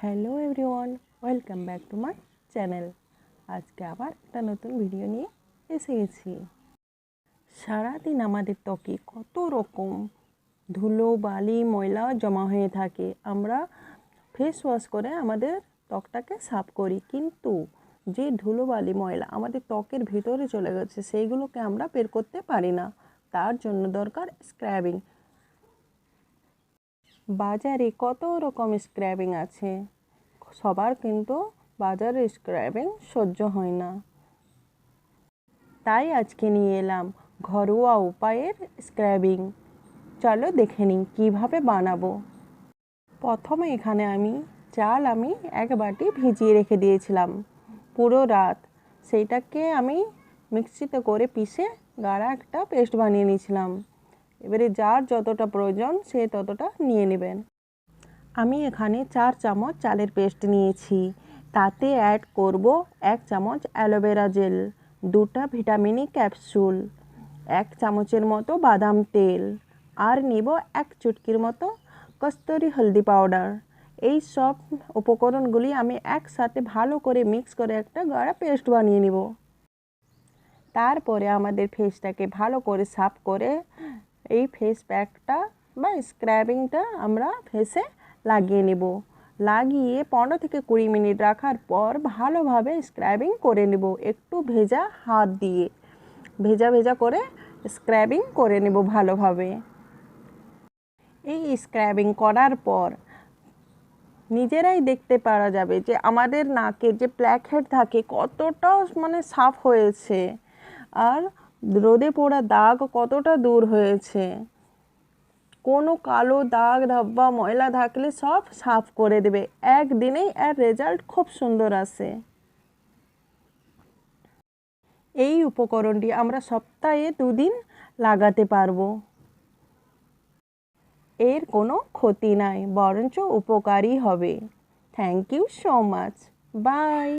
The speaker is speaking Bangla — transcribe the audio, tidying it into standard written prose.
Hello everyone, welcome back to my channel. আজকে আবার একটা নতুন ভিডিও নিয়ে এসে গেছি। সারাদিন আমাদের ত্বকে কত রকম ধুলো বালি ময়লা জমা হয়ে থাকে। আমরা ফেস ওয়াশ করে আমাদের ত্বকটাকে সাফ করি, কিন্তু যে ধুলো বালি ময়লা আমাদের ত্বকের ভিতরে চলে গেছে সেইগুলোকে আমরা বের করতে পারি না। তার জন্য দরকার স্ক্রাবিং। বাজারে কত রকম স্ক্রাবিং আছে, সবার কিন্তু বাজারের স্ক্রাবিং সহ্য হয় না। তাই আজকে নিয়ে এলাম ঘরোয়া উপায়ের স্ক্রাবিং। চলো দেখে নিই কীভাবে বানাবো। প্রথমে এখানে চাল এক বাটি ভিজিয়ে রেখে দিয়েছিলাম পুরো রাত। সেইটাকে আমি মিক্সিতে করে পিষে গাঢ় একটা পেস্ট বানিয়ে নিয়েছিলাম। এবারে যার যতটা প্রয়োজন সে ততটা নিয়ে নেবেন। আমি এখানে 4 চামচ চালের পেস্ট নিয়েছি। তাতে অ্যাড করব 1 চামচ অ্যালোভেরা জেল, 2টা ভিটামিন ই ক্যাপসুল, 1 চামচের মতো বাদাম তেল, আর নিব 1 চুটকির মতো কস্তুরি হলদি পাউডার। এই সব উপকরণগুলি আমি একসাথে ভালো করে মিক্স করে একটা গাঢ় পেস্ট বানিয়ে নিব। তারপরে আমাদের ফেসটাকে ভালো করে সাফ করে এই ফেস প্যাকটা বা স্ক্রাবিংটা আমরা ফেসে লাগিয়ে নেব। লাগিয়ে 15 থেকে 20 মিনিট রাখার পর ভালোভাবে স্ক্রাবিং করে নেব। একটু ভেজা হাত দিয়ে ভেজা ভেজা করে স্ক্রাবিং করে নেব ভালোভাবে। এই স্ক্রাবিং করার পর নিজেরাই দেখতে পারা যাবে যে আমাদের নাকের যে ব্ল্যাকহেড থাকে কতটা সাফ হয়েছে, আর রোদে পোড়া দাগ কতটা দূর হয়েছে। কোনো কালো দাগ ধব্বা ময়লা থাকলে সব সাফ করে দেবে একদিনেই, এর রেজাল্ট খুব সুন্দর আসে। এই উপকরণটি আমরা সপ্তাহে 2 দিন লাগাতে পারবো। এর কোনো ক্ষতি নাই, বরঞ্চ উপকারী হবে। Thank you so much, by.